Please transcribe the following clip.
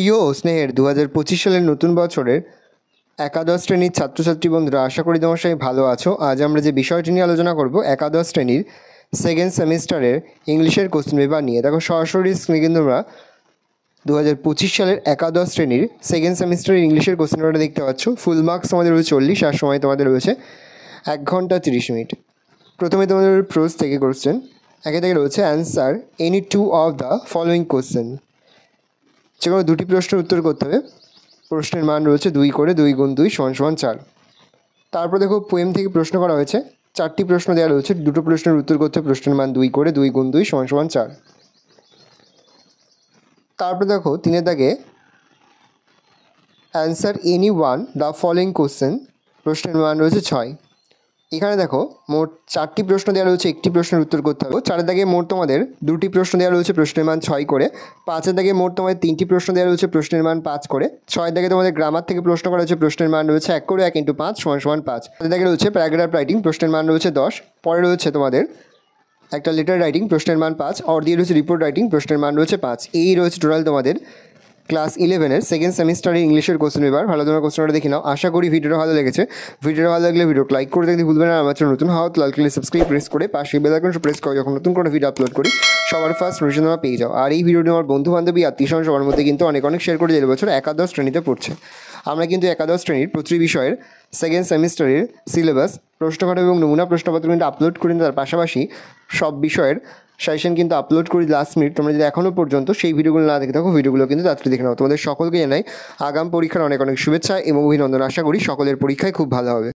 প্রিয় ও স্নেহের 2025 সালের নতুন বছরের একাদশ শ্রেণীর ছাত্রছাত্রী বন্ধুরা, আশা করি তোমার সবাই ভালো আছো। আজ আমরা যে বিষয়টি নিয়ে আলোচনা করব একাদশ শ্রেণীর সেকেন্ড সেমিস্টারের ইংলিশের কোশ্চেন পেপার নিয়ে। দেখো সরাসরি স্ক্রিনে কিন্তু তোমরা 2025 সালের একাদশ শ্রেণীর সেকেন্ড সেমিস্টারের ইংলিশের কোশ্চেন পেপারটা দেখতে পাচ্ছ। ফুল মার্কস তোমাদের রয়েছে 40, আর সময় তোমাদের রয়েছে 1 ঘন্টা 30 মিনিট। প্রথমে তোমাদের প্রোজ থেকে কোশ্চেন একে থেকে রয়েছে answer any two of the following question. যে কোনো দুটি প্রশ্নের উত্তর করতে হবে। প্রশ্নের মান রয়েছে 2 করে, 2 গুণ 2 = 4। তারপর দেখো পোয়েম থেকে প্রশ্ন করা হয়েছে, 4টি প্রশ্ন দেওয়া রয়েছে, দুটো প্রশ্নের উত্তর করতে হবে। প্রশ্নের মান 2 করে, 2 গুণ 2 = 4। তারপর দেখো 3 দাগে answer any one the following question, প্রশ্নের মান রয়েছে 6। এখানে দেখো মোট 4টি প্রশ্ন দেওয়া রয়েছে, একটি প্রশ্নের উত্তর করতে হবে। 4 দাগে মোট তোমাদের 2টি প্রশ্ন দেওয়া রয়েছে, প্রশ্নের মান 6 করে। 5 দাগে মোট তোমাদের 3টি প্রশ্ন দেওয়া রয়েছে, প্রশ্নের মান 5 করে। 6 দাগে তোমাদের গ্রামার থেকে প্রশ্ন করা হয়েছে, প্রশ্নের মান রয়েছে 1 করে, 1 × 5 = 5। 7 দাগে রয়েছে প্যারাগ্রাফ রাইটিং, প্রশ্নের মান রয়েছে 10। পরে রয়েছে তোমাদের একটা লেটার রাইটিং, প্রশ্নের মান 5। আর দিয়ে রয়েছে রিপোর্ট রাইটিং, প্রশ্নের মান রয়েছে 5। এই রয়েছে টোটাল তোমাদের ক্লাস 11-এর সেকেন্ড সেমিস্টারের ইংলিশের কোশ্চেন পেপার। ভালো তোমরা কোশ্চেনটা দেখে নাও। আশা করি ভিডিওটা ভালো লেগেছে। ভিডিওটা ভালো লাগলে ভিডিও লাইক করে দেখতে ভুলবেন না। আমার চ্যানেল নতুন হওয়া লাল কালার সাবস্ক্রাইব প্রেস করে পাশে বেল আইকনটা প্রেস করে যখন নতুন কোনো ভিডিও আপলোড করি সবার ফার্স্ট নোটিফিকেশন তোমরা পেয়ে যাও। আর এই ভিডিওটি আমার বন্ধু বান্ধবী আত্মীয়স্বজন সবার মধ্যে কিন্তু অনেক শেয়ার করে যে বছর একাদশ শ্রেণীতে পড়ছে। আমরা কিন্তু একাদশ শ্রেণীর প্রতিটি বিষয়ের সেকেন্ড সেমিস্টারের সিলেবাস, প্রশ্নকাঠামো এবং নমুনা প্রশ্নপত্র কিন্তু আপলোড করি। তার পাশাপাশি সব বিষয়ের সাজেশন কিন্তু আপলোড করি লাস্ট মিনিট। তোমরা যদি এখনও পর্যন্ত সেই ভিডিওগুলো না দেখে থাকো, ভিডিওগুলো কিন্তু তাড়াতাড়ি দেখে নাও। তোমাদের সকলকে জানাই আগাম পরীক্ষার অনেক শুভেচ্ছা এবং অভিনন্দন। আশা করি সকলের পরীক্ষায় খুব ভালো হবে।